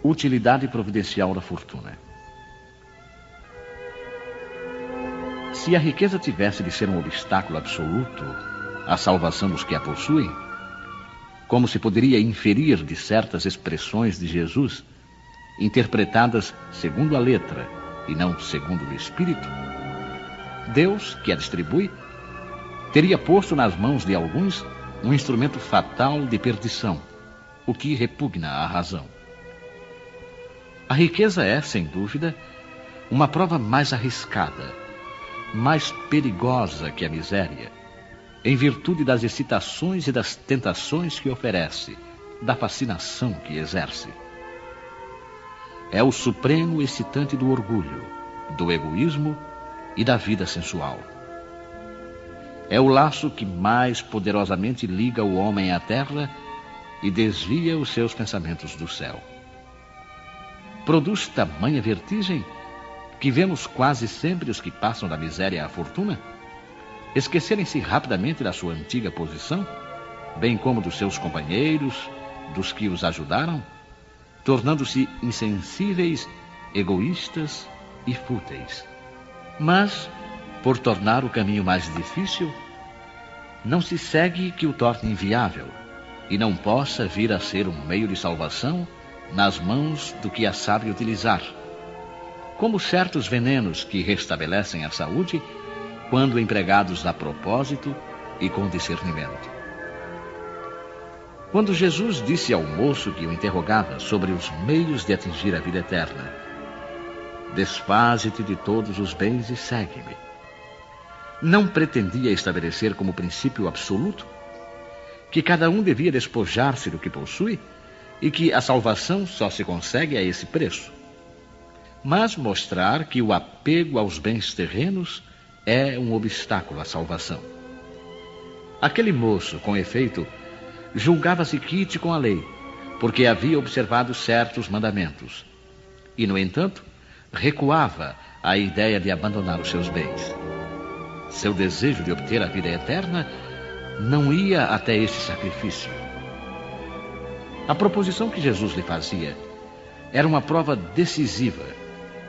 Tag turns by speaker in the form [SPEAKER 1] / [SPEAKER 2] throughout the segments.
[SPEAKER 1] Utilidade providencial da fortuna. Se a riqueza tivesse de ser um obstáculo absoluto à salvação dos que a possuem, como se poderia inferir de certas expressões de Jesus, interpretadas segundo a letra e não segundo o Espírito, Deus, que a distribui, teria posto nas mãos de alguns um instrumento fatal de perdição, o que repugna à razão. A riqueza é, sem dúvida, uma prova mais arriscada, mais perigosa que a miséria, em virtude das excitações e das tentações que oferece, da fascinação que exerce. É o supremo excitante do orgulho, do egoísmo e da vida sensual. É o laço que mais poderosamente liga o homem à terra e desvia os seus pensamentos do céu. Produz tamanha vertigem que vemos quase sempre os que passam da miséria à fortuna esquecerem-se rapidamente da sua antiga posição, bem como dos seus companheiros, dos que os ajudaram, tornando-se insensíveis, egoístas e fúteis. Mas, por tornar o caminho mais difícil, não se segue que o torne inviável e não possa vir a ser um meio de salvação nas mãos do que a sabe utilizar, como certos venenos que restabelecem a saúde quando empregados a propósito e com discernimento. Quando Jesus disse ao moço que o interrogava sobre os meios de atingir a vida eterna: "Desfaze-te de todos os bens e segue-me", não pretendia estabelecer como princípio absoluto que cada um devia despojar-se do que possui e que a salvação só se consegue a esse preço, mas mostrar que o apego aos bens terrenos é um obstáculo à salvação. Aquele moço, com efeito, julgava-se quite com a lei, porque havia observado certos mandamentos, e, no entanto, recuava à ideia de abandonar os seus bens. Seu desejo de obter a vida eterna não ia até esse sacrifício. A proposição que Jesus lhe fazia era uma prova decisiva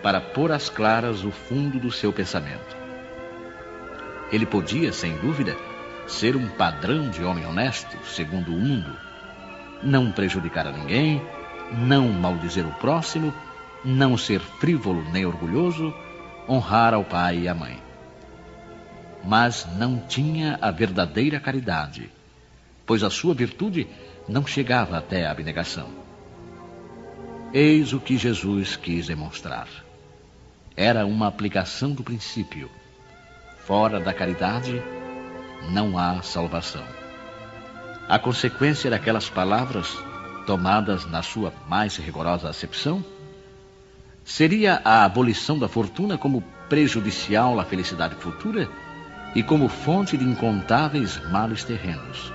[SPEAKER 1] para pôr às claras o fundo do seu pensamento. Ele podia, sem dúvida, ser um padrão de homem honesto, segundo o mundo, não prejudicar a ninguém, não maldizer o próximo, não ser frívolo nem orgulhoso, honrar ao pai e à mãe. Mas não tinha a verdadeira caridade, pois a sua virtude não chegava até a abnegação. Eis o que Jesus quis demonstrar. Era uma aplicação do princípio: fora da caridade não há salvação. A consequência daquelas palavras, tomadas na sua mais rigorosa acepção, seria a abolição da fortuna como prejudicial à felicidade futura e como fonte de incontáveis males terrenos.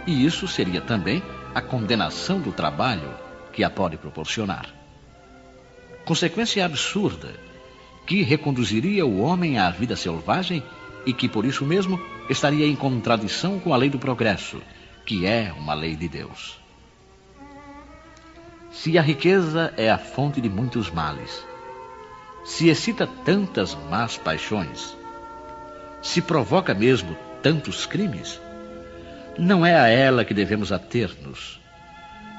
[SPEAKER 1] E isso seria também a condenação do trabalho que a pode proporcionar. Consequência absurda que reconduziria o homem à vida selvagem e que, por isso mesmo, estaria em contradição com a lei do progresso, que é uma lei de Deus. Se a riqueza é a fonte de muitos males, se excita tantas más paixões, se provoca mesmo tantos crimes, não é a ela que devemos ater-nos,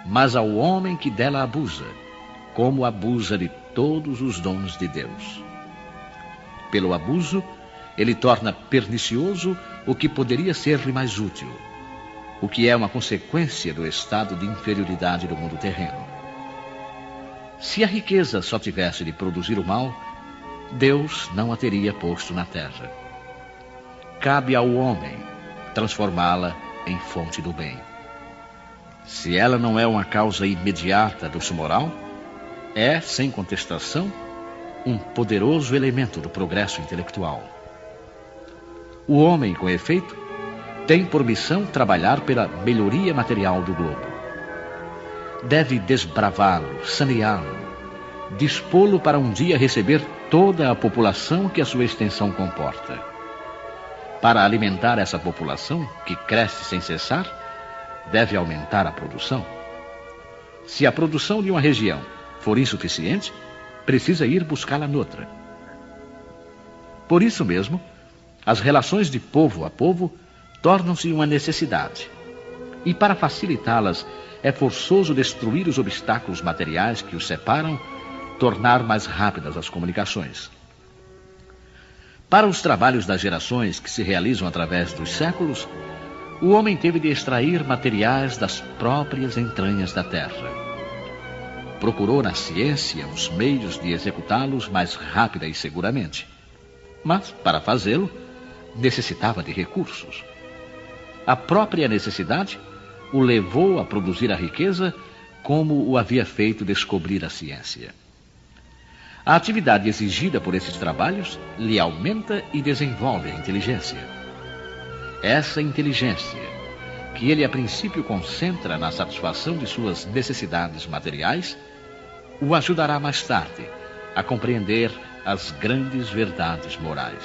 [SPEAKER 1] mas ao homem que dela abusa, como abusa de todos os dons de Deus. Pelo abuso, ele torna pernicioso o que poderia ser-lhe mais útil, o que é uma consequência do estado de inferioridade do mundo terreno. Se a riqueza só tivesse de produzir o mal, Deus não a teria posto na terra. Cabe ao homem transformá-la em fonte do bem. Se ela não é uma causa imediata do moral, é, sem contestação, um poderoso elemento do progresso intelectual. O homem, com efeito, tem por missão trabalhar pela melhoria material do globo. Deve desbravá-lo, saneá-lo, dispô-lo para um dia receber toda a população que a sua extensão comporta. Para alimentar essa população, que cresce sem cessar, deve aumentar a produção. Se a produção de uma região for insuficiente, precisa ir buscá-la noutra. Por isso mesmo, as relações de povo a povo tornam-se uma necessidade. E para facilitá-las, é forçoso destruir os obstáculos materiais que os separam, tornar mais rápidas as comunicações. Para os trabalhos das gerações que se realizam através dos séculos, o homem teve de extrair materiais das próprias entranhas da terra. Procurou na ciência os meios de executá-los mais rápida e seguramente. Mas, para fazê-lo, necessitava de recursos. A própria necessidade o levou a produzir a riqueza como o havia feito descobrir a ciência. A atividade exigida por esses trabalhos lhe aumenta e desenvolve a inteligência. Essa inteligência, que ele a princípio concentra na satisfação de suas necessidades materiais, o ajudará mais tarde a compreender as grandes verdades morais.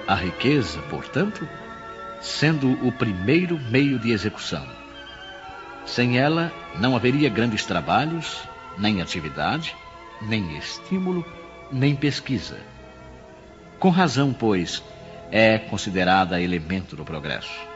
[SPEAKER 1] A riqueza, portanto, sendo o primeiro meio de execução. Sem ela, não haveria grandes trabalhos, nem atividade, nem estímulo, nem pesquisa. Com razão, pois, é considerada elemento do progresso.